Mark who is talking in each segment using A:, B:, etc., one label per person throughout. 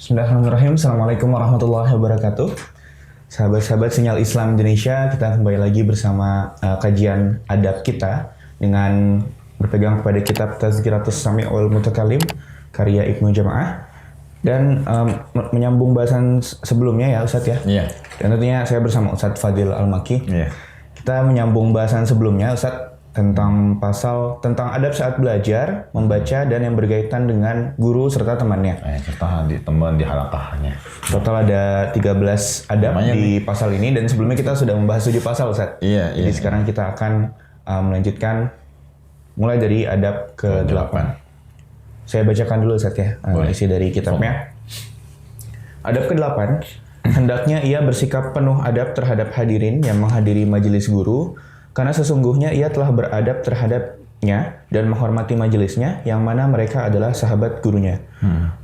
A: Bismillahirrahmanirrahim. Assalamualaikum warahmatullahi wabarakatuh. Sahabat-sahabat Sinyal Islam Indonesia, kita kembali lagi bersama kajian adab kita dengan berpegang kepada kitab Tazkiratus Sami'ul Mutakallim karya Ibnu Jama'ah dan menyambung bahasan sebelumnya ya Ustadz ya.
B: Iya.
A: Dan tentunya saya bersama Ustadz Fadil Al-Maki.
B: Iya.
A: Kita menyambung bahasan sebelumnya Ustadz tentang tentang adab saat belajar, membaca dan yang berkaitan dengan guru serta temannya.
B: Serta teman di halakahnya.
A: Total ada 13 adab di pasal ini dan sebelumnya kita sudah membahas 7 pasal Ustaz.
B: Iya.
A: Jadi sekarang kita akan melanjutkan mulai dari adab ke-8. Saya bacakan dulu Ustaz ya, isi dari kitabnya. Adab ke-8, hendaknya ia bersikap penuh adab terhadap hadirin yang menghadiri majelis guru, karena sesungguhnya ia telah beradab terhadapnya dan menghormati majelisnya, yang mana mereka adalah sahabat gurunya.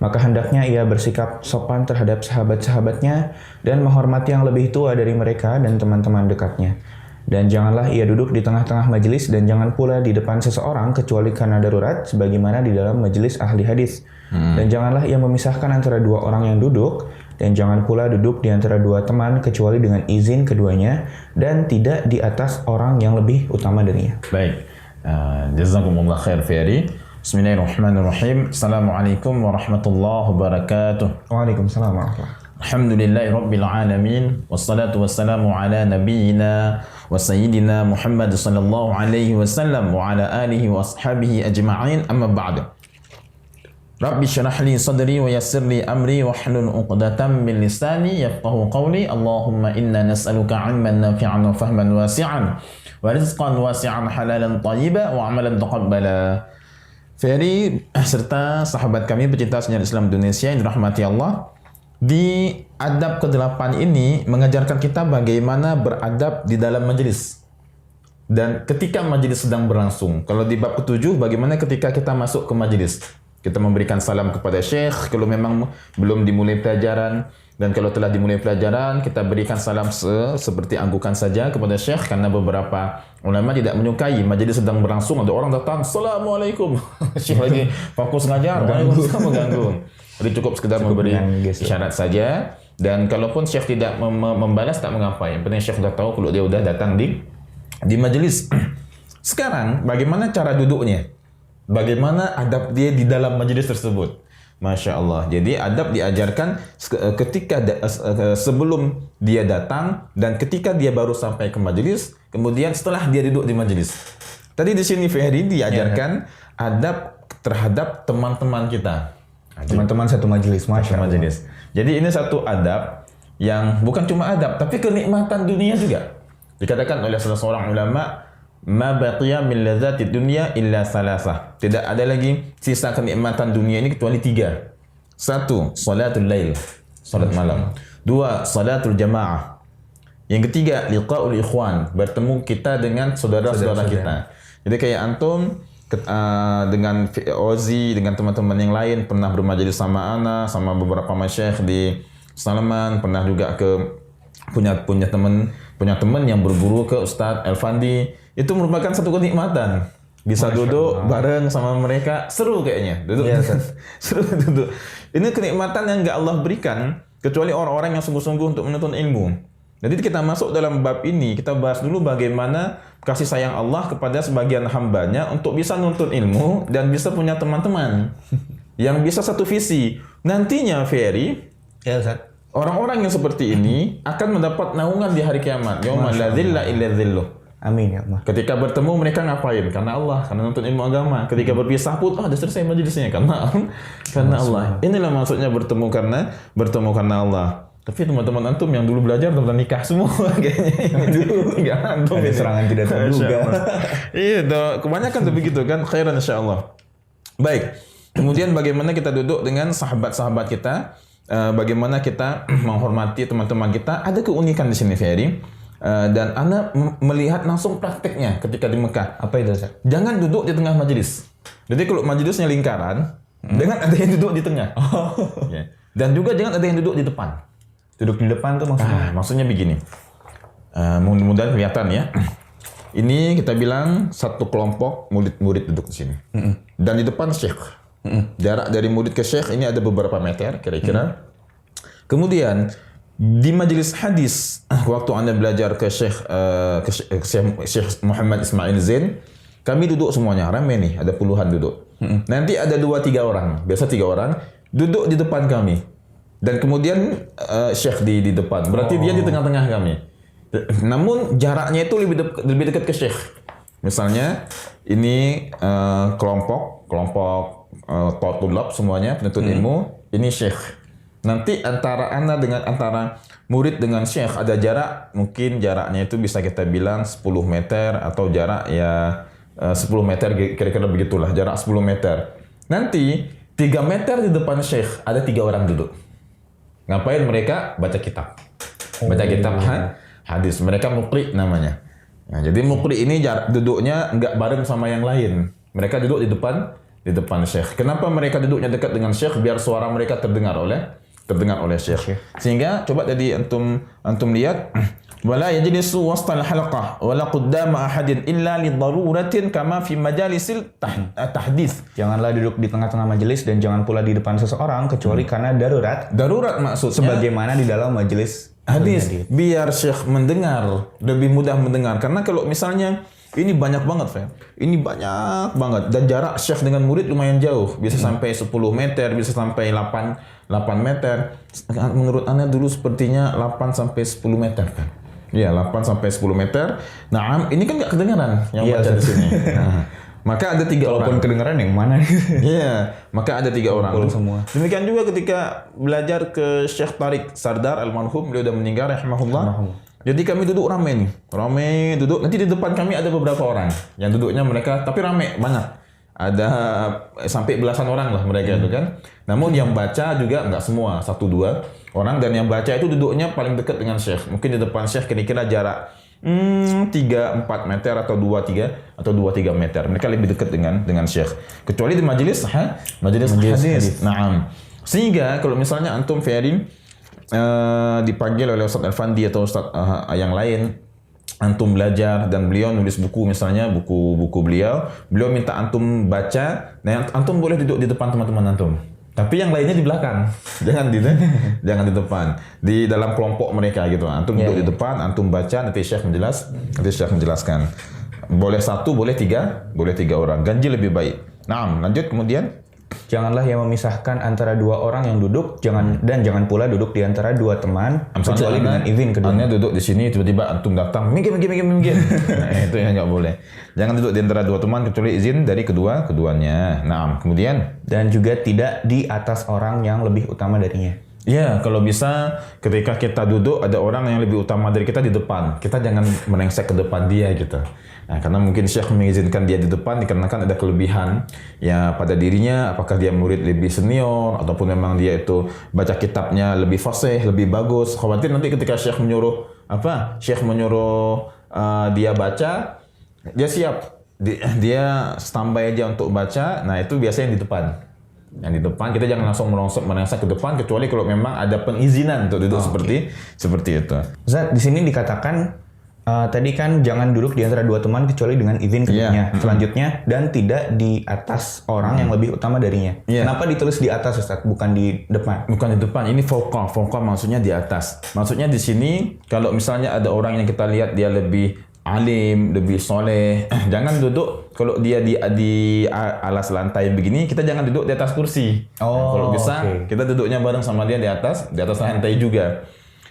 A: Maka hendaknya ia bersikap sopan terhadap sahabat-sahabatnya dan menghormati yang lebih tua dari mereka dan teman-teman dekatnya. Dan janganlah ia duduk di tengah-tengah majelis dan jangan pula di depan seseorang kecuali karena darurat, sebagaimana di dalam majelis ahli hadis. Dan janganlah ia memisahkan antara dua orang yang duduk, dan jangan pula duduk di antara dua teman kecuali dengan izin keduanya dan tidak di atas orang yang lebih utama darinya.
B: Baik. Jazakumullah khair Fiari. Bismillahirrahmanirrahim. Assalamualaikum warahmatullahi wabarakatuh.
A: Waalaikumsalam warahmatullahi wabarakatuh.
B: Alhamdulillahi rabbil alamin. Wassalatu wassalamu ala nabiyyina wa sayyidina Muhammad sallallahu alaihi wasallam wa ala alihi wa ashabihi ajma'in, amma ba'du. Rabbi syrah li sadri wa yassir li amri wa hlul 'uqdatam min lisani yafqahu qawli. Allahumma inna nas'aluka 'ilman nafi'an wa fahman wasi'an wa rizqan wasi'an halalan thayyiban wa 'amalan taqabbala. Ferry serta sahabat kami pecinta Sinyal Islam Indonesia yang dirahmati Allah, di adab ke-8 ini mengajarkan kita bagaimana beradab di dalam majelis dan ketika majelis sedang berlangsung. Kalau di bab ke-7, bagaimana ketika kita masuk ke majelis, kita memberikan salam kepada syekh kalau memang belum dimulai pelajaran, dan kalau telah dimulai pelajaran kita berikan salam seperti anggukan saja kepada syekh, karena beberapa ulama tidak menyukai majelis sedang berlangsung ada orang datang assalamualaikum syekh lagi fokus ngajar, waalaikumsalam, mengganggu. Jadi cukup sekedar memberi isyarat saja, dan kalaupun syekh tidak membalas tak mengapa, yang penting syekh sudah tahu kalau dia sudah datang di majelis. Sekarang bagaimana cara duduknya? Bagaimana adab dia di dalam majelis tersebut? Masya Allah. Jadi adab diajarkan ketika sebelum dia datang dan ketika dia baru sampai ke majelis, kemudian setelah dia duduk di majelis. Tadi di sini Ferry diajarkan adab terhadap teman-teman kita.
A: Teman-teman satu majelis, Masya Allah.
B: Jadi ini satu adab yang bukan cuma adab, tapi kenikmatan dunia juga. Dikatakan oleh salah seorang ulama, ma baqiya min ladzati dunya illa salasah. Tidak ada lagi sisa kenikmatan dunia ini kecuali 3. 1, salatul lail, salat malam. 2, salatul jamaah. Yang ketiga, liqaul ikhwan, bertemu kita dengan saudara-saudara kita. Jadi kayak antum dengan Ozi, dengan teman-teman yang lain pernah bermajelis sama ana, sama beberapa masyayikh di Salaman, pernah juga punya teman yang berguru ke Ustadz Elfandi. Itu merupakan satu kenikmatan. Bisa duduk bareng sama mereka, seru kayaknya. Duduk.
A: Iya,
B: Seru duduk. Ini kenikmatan yang nggak Allah berikan kecuali orang-orang yang sungguh-sungguh untuk menuntut ilmu. Jadi kita masuk dalam bab ini, kita bahas dulu bagaimana kasih sayang Allah kepada sebagian hambanya untuk bisa nuntut ilmu dan bisa punya teman-teman yang bisa satu visi. Nantinya Ferry,
A: Ya Ustaz.
B: orang-orang yang seperti ini akan mendapat naungan di hari kiamat. Yauma la dzilla illa dzilluh.
A: Amin ya Allah.
B: Ketika bertemu mereka ngapain? Karena Allah, karena nuntut ilmu agama. Ketika berpisah pun, sudah selesai majelisnya karena Allah. Inilah maksudnya bertemu karena Allah. Tapi teman-teman antum yang dulu belajar tentang nikah semua kayaknya dulu enggak antum.
A: Ada serangan tidak terduga.
B: Iya, kebanyakan tuh begitu kan. Khairan insyaallah. Baik. Kemudian bagaimana kita duduk dengan sahabat-sahabat kita? Bagaimana kita menghormati teman-teman kita? Ada keunikan di sini Ferry. Dan Anda melihat langsung prakteknya ketika di Mekah.
A: Apa itu Ustaz?
B: Jangan duduk di tengah majelis. Jadi kalau majelisnya lingkaran, jangan ada yang duduk di tengah. Ya. Dan juga jangan ada yang duduk di depan.
A: Duduk di depan tuh maksudnya?
B: Maksudnya begini. Mudah-mudahan kelihatan ya. Ini kita bilang satu kelompok murid-murid duduk di sini. Dan di depan syekh. Jarak dari murid ke syekh ini ada beberapa meter kira-kira. Kemudian di majelis hadis waktu Anda belajar ke Syekh Muhammad Ismail Zain, kami duduk semuanya, ramai nih, ada puluhan duduk. Nanti ada 2-3 orang, biasa 3 orang duduk di depan kami. Dan kemudian Syekh di depan. Berarti dia di tengah-tengah kami. Namun jaraknya itu lebih dekat ke Syekh. Misalnya ini kelompok tulab semuanya penuntut ilmu, ini Syekh. Nanti antara murid dengan syekh ada jarak, mungkin jaraknya itu bisa kita bilang 10 meter atau jarak ya 10 meter kira-kira begitulah, jarak 10 meter. Nanti 3 meter di depan syekh ada 3 orang duduk. Ngapain mereka? Baca kitab. Baca kitab hadis. Mereka muqri namanya. Nah, jadi muqri ini duduknya enggak bareng sama yang lain. Mereka duduk di depan syekh. Kenapa mereka duduknya dekat dengan syekh? Biar suara mereka terdengar oleh syekh. Sehingga coba tadi antum lihat, wala yajlisu wastal halaqah wala qaddama ahadin illa li daruratin kama fi majalisil tahdits.
A: Janganlah duduk di tengah-tengah majelis dan jangan pula di depan seseorang kecuali karena darurat.
B: Darurat maksudnya
A: sebagaimana di dalam majelis
B: hadis. Biar syekh mendengar, lebih mudah mendengar. Karena kalau misalnya ini banyak banget, Fer. Ini banyak banget. Dan jarak syekh dengan murid lumayan jauh. Bisa sampai 10 meter, bisa sampai 8 meter. Menurut Anda dulu sepertinya 8 sampai 10 meter kan? Iya, 8 sampai 10 meter. Nah, ini kan nggak kedengaran yang baca di sini. Nah, maka ada 3 orang.
A: Walaupun kedengaran yang mana?
B: Iya, maka ada 3 orang.
A: Semua.
B: Demikian juga ketika belajar ke Syekh Tariq Sardar Al-Marhum, beliau sudah meninggal rahimahullah. Jadi kami duduk ramai nih, ramai duduk. Nanti di depan kami ada beberapa orang yang duduknya mereka, tapi ramai banyak. Ada sampai belasan orang lah mereka itu kan. Namun yang baca juga nggak semua, 1-2 orang, dan yang baca itu duduknya paling dekat dengan syekh. Mungkin di depan syekh kira-kira jarak 3-4 meter atau 2-3 meter. Mereka lebih dekat dengan syekh. Kecuali di majelis hadis. Naam. Sehingga kalau misalnya antum Ferin dipanggil oleh Ustaz Alfandi atau Ustaz yang lain, antum belajar dan beliau nulis buku, misalnya buku beliau minta antum baca, nah antum boleh duduk di depan teman-teman antum, tapi yang lainnya di belakang, jangan di depan, di dalam kelompok mereka gitu. Antum duduk di depan, antum baca, nanti Syekh menjelaskan. Boleh 1, boleh 3 orang, ganjil lebih baik. Nah, lanjut kemudian.
A: Janganlah yang memisahkan antara 2 orang yang duduk, jangan pula duduk di antara 2 teman kecuali dengan izin kedua.
B: Anda duduk di sini, tiba-tiba antum datang, minggir. Nah, itu yang nggak boleh. Jangan duduk di antara 2 teman kecuali izin dari keduanya. Nah, kemudian
A: dan juga tidak di atas orang yang lebih utama darinya.
B: Ya, kalau bisa ketika kita duduk ada orang yang lebih utama dari kita di depan, kita jangan menengsek ke depan dia gitu. Nah, karena mungkin Syekh mengizinkan dia di depan dikarenakan ada kelebihan ya pada dirinya, apakah dia murid lebih senior ataupun memang dia itu baca kitabnya lebih fasih, lebih bagus. Khawatir nanti ketika Syekh menyuruh dia baca, dia siap, dia standby aja untuk baca. Nah, itu biasanya di depan. Yang di depan kita jangan langsung menengsek ke depan kecuali kalau memang ada pengizinan untuk duduk seperti itu.
A: Zat, di sini dikatakan tadi kan jangan duduk di antara 2 teman kecuali dengan izin keduanya. Selanjutnya, dan tidak di atas orang yang lebih utama darinya. Kenapa ditulis di atas, Ustaz, bukan di depan?
B: Bukan di depan, ini fauqa maksudnya di atas. Maksudnya di sini kalau misalnya ada orang yang kita lihat dia lebih alim, lebih soleh, jangan duduk. Kalau dia di alas lantai begini, kita jangan duduk di atas kursi. Kalau bisa, kita duduknya bareng sama dia di atas lantai juga.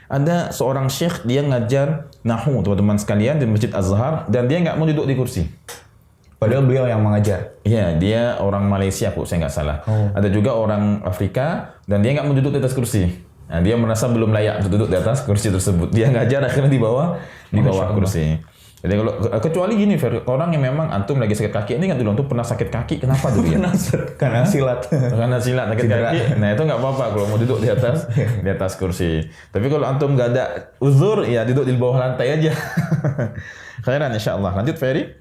B: Ada seorang syekh, dia ngajar Nahu, teman-teman sekalian, di Masjid Az-Zahar, dan dia nggak mau duduk di kursi.
A: Padahal beliau yang mengajar.
B: Iya, dia orang Malaysia, saya nggak salah. Ada juga orang Afrika, dan dia nggak mau duduk di atas kursi. Nah, dia merasa belum layak untuk duduk di atas kursi tersebut. Dia ngajar akhirnya di bawah kursi. Jadi kalau kecuali gini, orang yang memang antum lagi sakit kaki, ini nggak dulu antum pernah sakit kaki, kenapa dulu ya?
A: Karena silat
B: sakit kaki. Nah, itu nggak apa-apa kalau mau duduk di atas kursi. Tapi kalau antum nggak ada uzur, ya duduk di bawah lantai aja. Khairan insyaallah. Lanjut Ferry.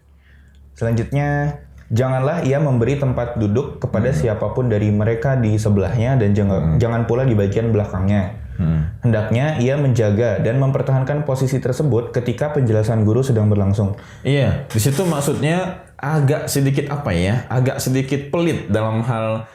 A: Selanjutnya, janganlah ia memberi tempat duduk kepada siapapun dari mereka di sebelahnya dan jangan pula di bagian belakangnya. Hendaknya ia menjaga dan mempertahankan posisi tersebut ketika penjelasan guru sedang berlangsung.
B: Iya, di situ maksudnya agak sedikit agak sedikit pelit dalam hal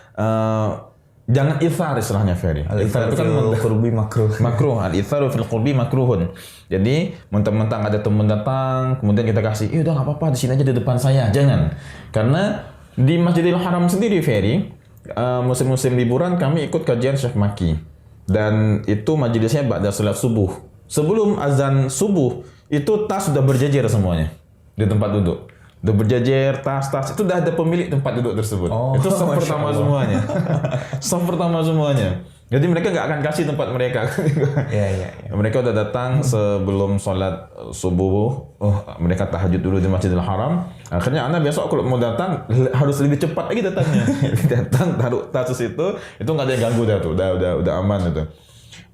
B: jangan ithar istilahnya Ferry.
A: Al-ithar itu kan qurbi makruh.
B: Makruh, al-itharu fil qurbi makruhun. Jadi mentang-mentang ada teman datang, kemudian kita kasih, udah nggak apa-apa di sini aja di depan saya, jangan. Karena di Masjidil Haram sendiri Ferry, musim-musim liburan kami ikut kajian Syekh Maki, dan itu majelisnya ba'da salat subuh. Sebelum azan subuh itu tas sudah berjejer semuanya di tempat duduk. Udah berjejer, tas-tas, itu udah ada pemilik tempat duduk tersebut. Itu saf pertama semuanya. Saf pertama semuanya. Jadi mereka nggak akan kasih tempat mereka.
A: Iya.
B: Mereka udah datang sebelum sholat subuh. Mereka tahajud dulu di Masjidil Haram. Akhirnya Anda besok kalau mau datang harus lebih cepat lagi datangnya. Datang taruh tas itu nggak ada yang ganggu dah tuh. Udah aman itu.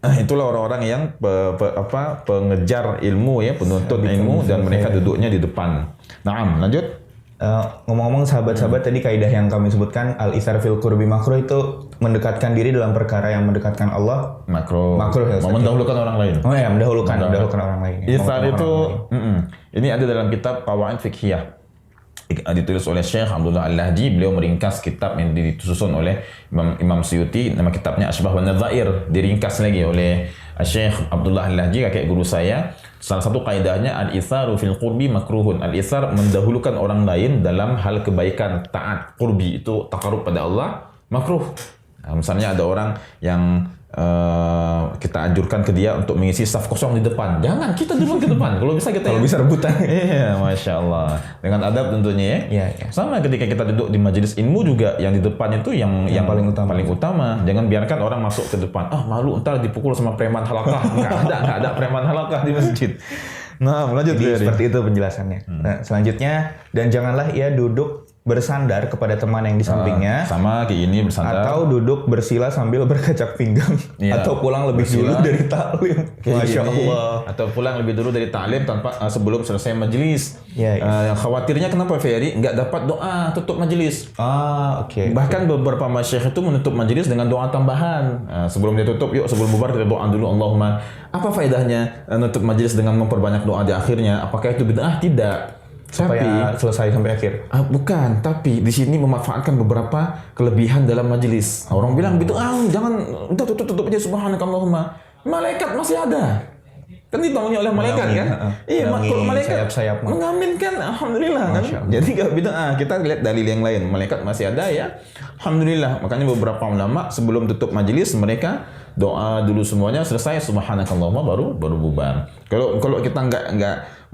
B: Itulah orang-orang yang pengejar ilmu ya, penuntut ilmu, dan mereka duduknya di depan. Naam, lanjut.
A: Ngomong-ngomong sahabat-sahabat, tadi kaidah yang kami sebutkan al-ithar fil qurbi makruh itu mendekatkan diri dalam perkara yang mendekatkan Allah.
B: Makruh ya, mendahulukan orang lain.
A: Oh ya, mendahulukan orang lain.
B: Ithar itu ini ada dalam kitab Qawaid Fiqhiyah. Ditulis oleh Syekh Abdullah Al-Lahdi. Beliau meringkas kitab yang disusun oleh Imam Suyuti. Nama kitabnya Ashbah wa Nadzair. Diringkas lagi oleh Syekh Abdullah Al-Lahdi, kakek guru saya. Salah satu kaidahnya al-itharu fil qurbi makruhun. Al-ithar mendahulukan orang lain dalam hal kebaikan, taat, qurbi itu takarub pada Allah, makruh. Misalnya ada orang yang kita anjurkan ke dia untuk mengisi saf kosong di depan. Jangan, kita duluan ke depan. Kalau bisa kita
A: bisa rebutan.
B: Iya, Masya Allah. Dengan adab tentunya ya.
A: Iya.
B: Sama ketika kita duduk di majelis ilmu juga, yang di depan itu yang paling utama. Jangan biarkan orang masuk ke depan. Malu ntar dipukul sama preman halakah. Nggak ada preman halakah di masjid. Nah, lanjut.
A: Jadi seperti itu penjelasannya. Nah, selanjutnya, dan janganlah ia duduk bersandar kepada teman yang di sampingnya,
B: sama kayak ini bersandar,
A: atau duduk bersila sambil berkacak pinggang, atau pulang lebih dulu dari taklim. Masya Allah.
B: Atau pulang lebih dulu dari taklim tanpa sebelum selesai majelis. Yang khawatirnya kenapa Ferry? Nggak dapat doa tutup majelis.
A: Oke.
B: Bahkan beberapa masyayikh itu menutup majelis dengan doa tambahan. Sebelum dia tutup, sebelum bubar kita doa dulu. Allahumma. Apa faedahnya nutup majelis dengan memperbanyak doa di akhirnya? Apakah itu bid'ah? Tidak.
A: Supaya selesai sampai akhir.
B: Bukan, tapi di sini memanfaatkan beberapa kelebihan dalam majelis. Orang bilang gitu, jangan, udah tutup aja subhanakallahumma. Malaikat masih ada. Kan ditemani oleh malaikat kan? Iya, kalau malaikat
A: sayap-sayap
B: mengaminkan, alhamdulillah kan. Jadi enggak bid'ah. Kita lihat dalil yang lain. Malaikat masih ada ya. Alhamdulillah. Makanya beberapa ulama sebelum tutup majelis mereka doa dulu semuanya, selesai subhanakallahumma baru bubar. Kalau kita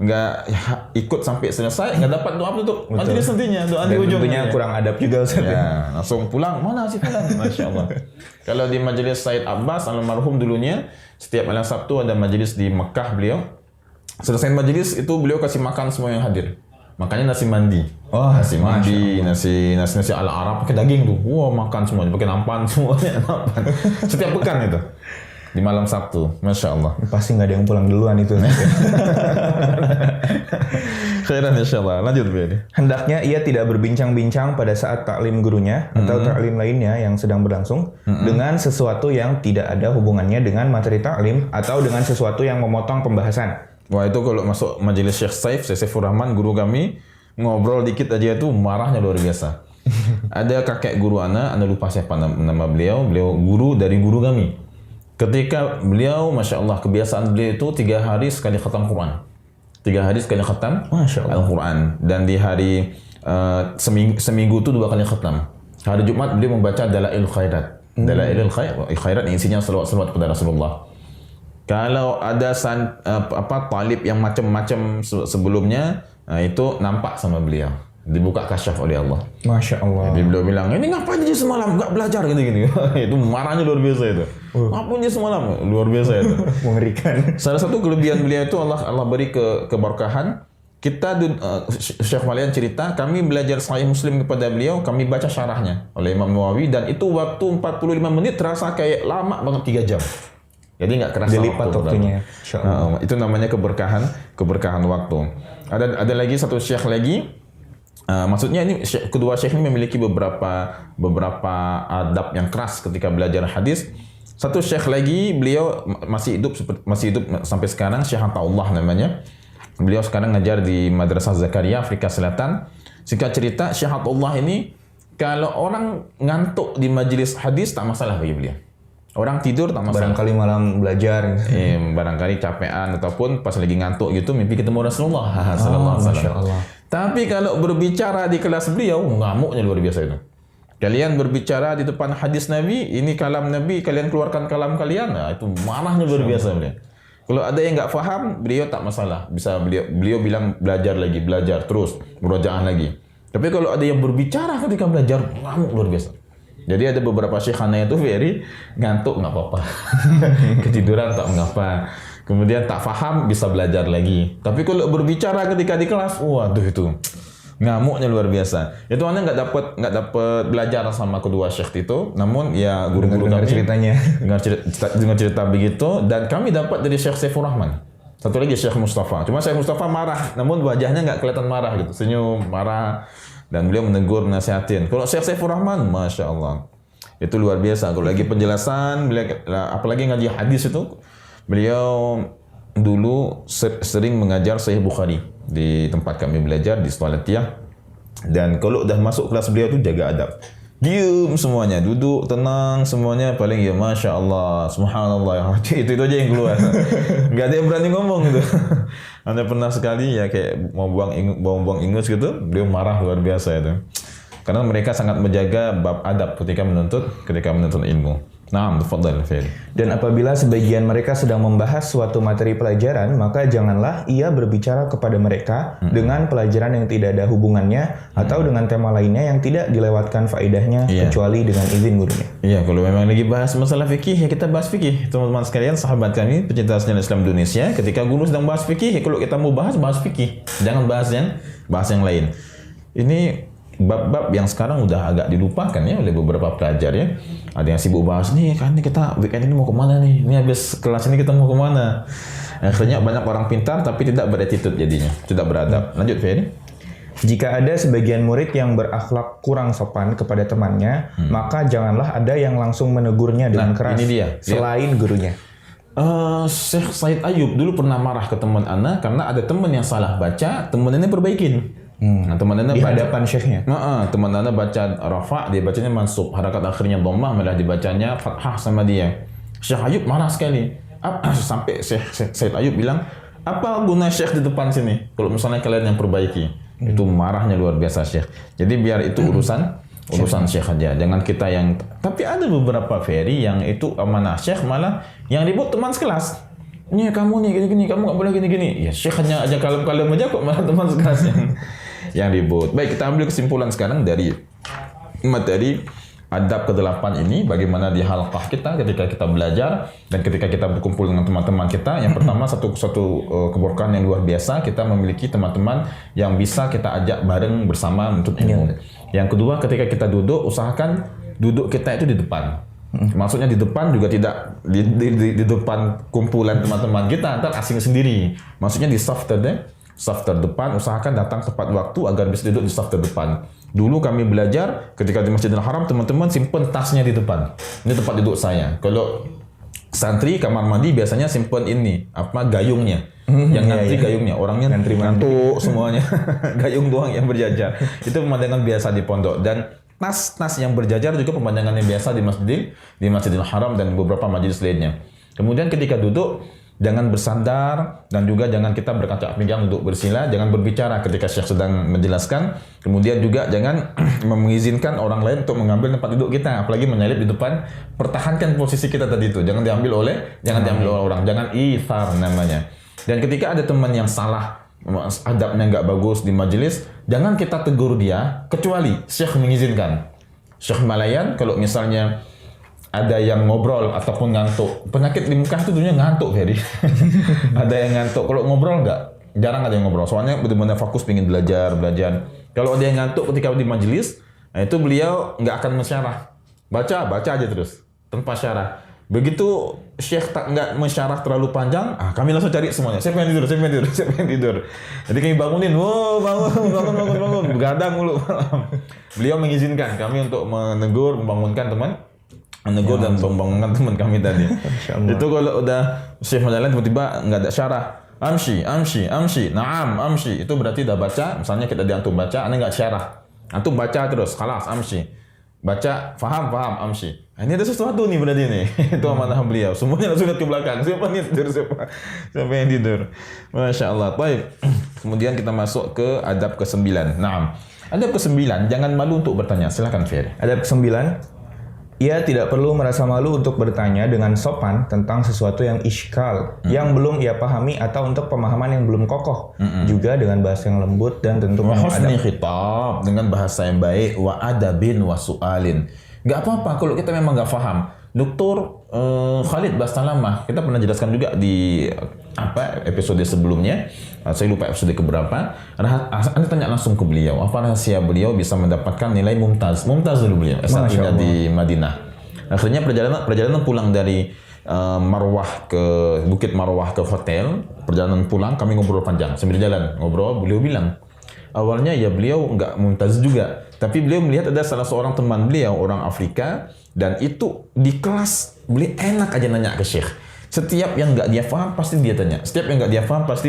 B: nggak ikut sampai selesai, nggak dapat doa tutup majelis nantinya, doa di ujung.
A: Tentunya kurang adab juga Ustaz.
B: Ya, langsung pulang. Mana sih pulang? Masya Allah. Kalau di majelis Said Abbas almarhum dulunya, setiap malam Sabtu ada majelis di Mekah beliau. Selesai majelis itu beliau kasih makan semua yang hadir. Makanya nasi mandi. Nasi mandi, nasi ala Arab pakai daging tuh. Makan semuanya, pakai nampan semuanya, nampan. Setiap pekan itu. Di malam Sabtu, Masya Allah.
A: Pasti nggak ada yang pulang duluan itu.
B: Khairan insya Allah. Lanjut Beli.
A: Hendaknya ia tidak berbincang-bincang pada saat taklim gurunya atau taklim lainnya yang sedang berlangsung dengan sesuatu yang tidak ada hubungannya dengan materi taklim atau dengan sesuatu yang memotong pembahasan.
B: Wah, itu kalau masuk majelis Syekh Saifur Rahman, guru kami, ngobrol dikit aja itu marahnya luar biasa. Ada kakek guru ana lupa siapa nama beliau guru dari guru kami. Ketika beliau, Masya Allah, kebiasaan beliau itu 3 hari sekali khatam Quran. 3 hari sekali khatam Al-Quran. Dan di hari seminggu itu 2 kali khatam. Hari Jumat beliau membaca Dalail Khairat. Dalail Khairat yang isinya salawat kepada Rasulullah. Kalau ada talib yang macam-macam sebelumnya, itu nampak sama beliau. Dibuka kasyaf oleh Allah.
A: Masya Allah.
B: Jadi beliau bilang, ini ngapain aja semalam? Nggak belajar gini-gini. Itu marahnya luar biasa itu. Ngapain aja semalam? Luar biasa itu.
A: Mengerikan.
B: Salah satu kelebihan beliau itu Allah beri keberkahan. Kita Syekh Malian cerita, kami belajar Sahih Muslim kepada beliau, kami baca syarahnya oleh Imam Nawawi, dan itu waktu 45 menit terasa kayak lama banget 3 jam. Jadi nggak kerasa
A: dilipat waktunya.
B: Itu namanya keberkahan waktu. Ada lagi satu syekh lagi. Maksudnya ini kedua syekh ini memiliki beberapa adab yang keras ketika belajar hadis. Satu syekh lagi, beliau masih hidup sampai sekarang, Syekh Ataullah namanya. Beliau sekarang ngajar di Madrasah Zakaria Afrika Selatan. Singkat cerita, Syekh Abdullah ini kalau orang ngantuk di majelis hadis tak masalah bagi beliau. Orang tidur tak masalah.
A: Barangkali malam belajar.
B: Barangkali capean ataupun pas lagi ngantuk gitu mimpi ketemu Rasulullah sallallahu alaihi
A: Masya
B: wasallam.
A: Allah.
B: Tapi kalau berbicara di kelas beliau, ngamuknya luar biasa itu. Kalian berbicara di depan hadis Nabi, ini kalam Nabi, kalian keluarkan kalam kalian, nah itu marahnya luar biasa beliau. Kalau ada yang nggak faham, beliau tak masalah. Bisa beliau bilang belajar terus, murojaah lagi. Tapi kalau ada yang berbicara ketika belajar, ngamuk luar biasa. Jadi ada beberapa syekhana itu ngantuk nggak apa-apa, ketiduran tak mengapa. Kemudian tak faham bisa belajar lagi. Tapi kalau berbicara ketika di kelas, waduh itu ngamuknya luar biasa. Itu anda nggak dapat belajar sama kedua syekh itu. Namun ya guru-guru
A: Dengar
B: kami
A: ceritanya.
B: dengar cerita begitu dan kami dapat dari Syekh Saifur Rahman. Satu lagi Syekh Mustafa. Cuma Syekh Mustafa marah, namun wajahnya nggak kelihatan marah gitu, senyum, marah. Dan beliau menegur, nasihatin. Kalau Syekh Saifur Rahman, Masya Allah. Itu luar biasa. Kalau lagi penjelasan, apalagi ngaji hadis itu, beliau dulu sering mengajar Sahih Bukhari di tempat kami belajar, di Salatiyah. Dan kalau udah masuk kelas beliau tuh jaga adab. Diam semuanya, duduk, tenang semuanya. Paling ya Masya Allah, Subhanallah. Itu aja yang keluar. Nggak ada yang berani ngomong gitu. Anda pernah sekali ya kayak mau buang ingus gitu, beliau marah luar biasa itu. Karena mereka sangat menjaga bab adab ketika menuntut ilmu. Naam, tafadhal Fir.
A: Dan apabila sebagian mereka sedang membahas suatu materi pelajaran, maka janganlah ia berbicara kepada mereka dengan pelajaran yang tidak ada hubungannya atau dengan tema lainnya yang tidak dilewatkan faedahnya kecuali dengan izin gurunya.
B: Iya, kalau memang lagi bahas masalah fikih ya kita bahas fikih. Teman-teman sekalian, sahabat kami pecinta sejarah Islam Indonesia, ketika guru sedang bahas fikih, ya kalau kita mau bahas fikih. Jangan bahas yang lain. Ini bab-bab yang sekarang udah agak dilupakan ya oleh beberapa pelajar ya. Ada yang sibuk bahas nih, kan kita weekend ini mau kemana nih? Ini habis kelas ini kita mau kemana? Akhirnya banyak orang pintar tapi tidak beretitude jadinya, tidak beradab. Lanjut Ferry.
A: Jika ada sebagian murid yang berakhlak kurang sopan kepada temannya, maka janganlah ada yang langsung menegurnya dengan keras
B: ini dia.
A: selain gurunya.
B: Syekh Said Ayub dulu pernah marah ke teman ana karena ada teman yang salah baca, teman ini perbaikin. Nah, teman anda
A: Di hadapan syekhnya.
B: teman anda baca rafa, dia bacanya mansub, harakat akhirnya dhammah, malah dibacanya fathah sama dia. Syekh Ayub marah sekali. Sampai Syekh Said Ayub bilang, apa guna Syekh di depan sini kalau misalnya kalian yang perbaiki? Itu marahnya luar biasa Syekh. Jadi biar itu urusan Syekh aja, jangan kita yang. Tapi ada beberapa Ferry yang itu amanah Syekh malah yang ribut teman sekelas. Ini kamu nih gini-gini, kamu nggak boleh gini-gini. Ya Syekh hanya aja kalem-kalem aja kok, malah teman sekelas yang ribut. Baik, kita ambil kesimpulan sekarang dari materi adab ke-8 ini, bagaimana di halqah kita ketika kita belajar dan ketika kita berkumpul dengan teman-teman kita. Yang pertama, satu keberkahan yang luar biasa, kita memiliki teman-teman yang bisa kita ajak bareng bersama untuk ilmu. Yang kedua, ketika kita duduk, usahakan duduk kita itu di depan. Maksudnya di depan juga tidak di depan kumpulan teman-teman kita, ntar asing sendiri. Maksudnya di saf terdepan, usahakan datang tepat waktu agar bisa duduk di saf terdepan. Dulu kami belajar ketika di Masjidil Haram, teman-teman simpen tasnya di depan. Ini tempat duduk saya. Kalau santri kamar mandi biasanya simpen ini gayungnya. Yang ngantri gayungnya, orangnya ngantuk semuanya. Gayung doang yang berjajar. Itu pemandangan biasa di pondok. Dan tas yang berjajar juga pemandangan yang biasa di Masjidil Haram dan beberapa majelis lainnya. Kemudian ketika duduk, jangan bersandar dan juga jangan kita berkacak pinggang untuk bersila, jangan berbicara ketika Syekh sedang menjelaskan. Kemudian juga jangan mengizinkan orang lain untuk mengambil tempat duduk kita, apalagi menyalip di depan. Pertahankan posisi kita tadi itu, jangan diambil oleh orang, jangan ithar namanya. Dan ketika ada teman yang salah, adabnya nggak bagus di majelis, jangan kita tegur dia kecuali Syekh mengizinkan. Syekh Malayan kalau misalnya ada yang ngobrol ataupun ngantuk. Penyakit di Mekah itu dulunya ngantuk, Ferry. Ada yang ngantuk. Kalau ngobrol jarang ada yang ngobrol. Soalnya benar-benar fokus pengen belajar. Kalau ada yang ngantuk ketika di majelis, nah itu beliau nggak akan mensyarah. Baca aja terus tanpa syarah. Begitu Syekh nggak mensyarah terlalu panjang, kami langsung cari semuanya. Siapa yang tidur. Jadi kami bangunin, bangun. Begadang mulu. Beliau mengizinkan kami untuk menegur, membangunkan teman. Menegur dan membangunkan teman kami tadi. Itu kalau udah Syekh Majalan tiba-tiba nggak ada syarah, Amshi, amshi, amshi. Naam, amshi. Itu berarti dah baca. Misalnya kita diantum baca, anda enggak syarah. Antum baca terus, khalas, amshi. Baca, faham, amshi. Ini ada sesuatu nih berarti nih. Itu amanah beliau. Semuanya langsung lihat ke belakang. Siapa nih tidur, siapa yang tidur. Masya Allah. Baik. Kemudian kita masuk ke adab ke-9. Naam. Adab ke-9, jangan malu untuk bertanya. Silakan Ferry.
A: Adab ke-9, ia tidak perlu merasa malu untuk bertanya dengan sopan tentang sesuatu yang iskal, yang belum ia pahami atau untuk pemahaman yang belum kokoh. Juga dengan bahasa yang lembut dan tentu
B: Wa
A: penuh
B: husni
A: adab.
B: khitab, dengan bahasa yang baik, wa adabin wa su'alin. Gak apa-apa kalau kita memang gak paham. Dr. Khalid Bastalamah, kita pernah jelaskan juga di episode sebelumnya. Saya lupa episode keberapa. Anda tanya langsung ke beliau, apa rahasia beliau bisa mendapatkan nilai mumtaz. Mumtaz dulu beliau, S1-nya di Madinah. Akhirnya perjalanan pulang dari Bukit Marwah ke hotel. Perjalanan pulang kami ngobrol panjang. Sambil jalan ngobrol, beliau bilang, awalnya ya beliau nggak mumtaz juga, tapi beliau melihat ada salah seorang teman beliau, orang Afrika, dan itu di kelas beliau enak aja nanya ke Syekh. Setiap yang nggak dia paham pasti dia tanya. Setiap yang nggak dia paham pasti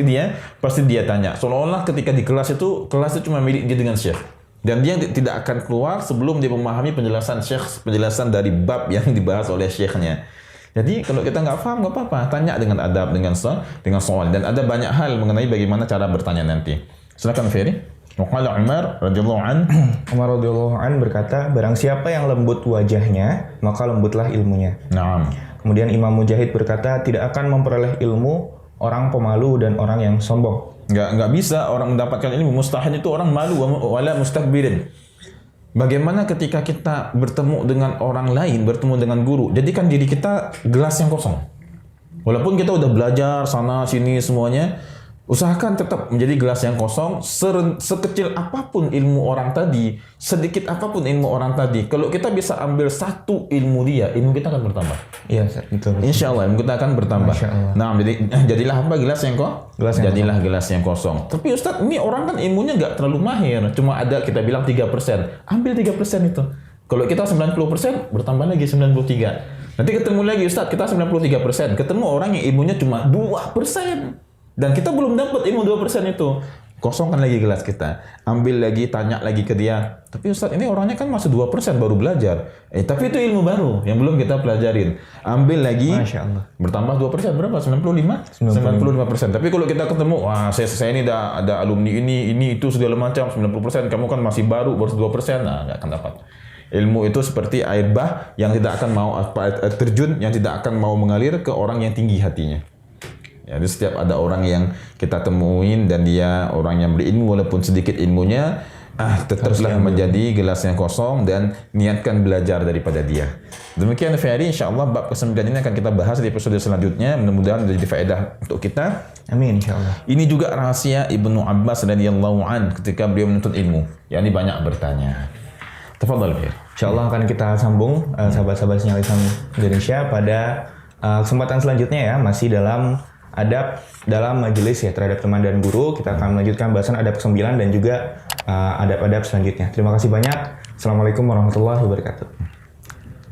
B: dia tanya. Seolah-olah ketika di kelas itu cuma milik dia dengan Syekh. Dan dia tidak akan keluar sebelum dia memahami penjelasan Syekh, penjelasan dari bab yang dibahas oleh Syekhnya. Jadi kalau kita nggak paham nggak apa-apa, tanya dengan adab, dengan soal. Dan ada banyak hal mengenai bagaimana cara bertanya nanti. Silakan Ferry. Waqala Umar radhiyallahu an.
A: Umar radhiyallahu an berkata, barang siapa yang lembut wajahnya, maka lembutlah ilmunya.
B: Naam.
A: Kemudian Imam Mujahid berkata, tidak akan memperoleh ilmu orang pemalu dan orang yang sombong.
B: Nggak bisa orang mendapatkan ilmu. Mustahil itu orang malu wala mustakbirin. Bagaimana ketika kita bertemu dengan orang lain, bertemu dengan guru, jadikan diri kita gelas yang kosong. Walaupun kita udah belajar sana sini semuanya, usahakan tetap menjadi gelas yang kosong. Sekecil apapun ilmu orang tadi, sedikit apapun ilmu orang tadi, kalau kita bisa ambil satu ilmu dia, ilmu kita akan bertambah.
A: Iya, betul.
B: Insya Allah ilmu kita akan bertambah. Nah, jadilah apa gelas yang gelas yang kosong. Tapi Ustadz, ini orang kan ilmunya nggak terlalu mahir, cuma ada kita bilang 3%. Ambil 3% itu. Kalau kita 90%, bertambah lagi 93. Nanti ketemu lagi Ustadz, kita 93%. Ketemu orang yang ilmunya cuma 2%. Dan kita belum dapat ilmu 2% itu. Kosongkan lagi gelas kita. Ambil lagi, tanya lagi ke dia. Tapi Ustadz, ini orangnya kan masih 2% baru belajar. Tapi itu ilmu baru yang belum kita pelajarin. Ambil lagi.
A: Masya Allah.
B: Bertambah 2%, berapa? 95%. Tapi kalau kita ketemu, wah saya ini ada alumni ini, itu segala macam, 90%. Kamu kan masih baru 2%. Nah, nggak akan dapat. Ilmu itu seperti air bah yang tidak akan mau terjun, yang tidak akan mau mengalir ke orang yang tinggi hatinya. Jadi setiap ada orang yang kita temuin dan dia orang yang berilmu walaupun sedikit ilmunya, tetaplah menjadi gelas yang kosong dan niatkan belajar daripada dia. Demikian Ferry, insyaallah bab ke-9 ini akan kita bahas di episode selanjutnya. Mudah-mudahan menjadi faedah untuk kita.
A: Amin insyaallah.
B: Ini juga rahasia Ibnu Abbas radhiyallahu an ketika beliau menuntut ilmu, yakni banyak bertanya. Tafadhal Ferry.
A: Insyaallah akan kita sambung sahabat-sahabat Sinyal Islam Indonesia pada kesempatan selanjutnya ya, masih dalam adab dalam majelis ya terhadap teman dan guru. Kita akan melanjutkan bahasan adab ke-9 dan juga adab-adab selanjutnya. Terima kasih banyak. Assalamualaikum warahmatullahi wabarakatuh.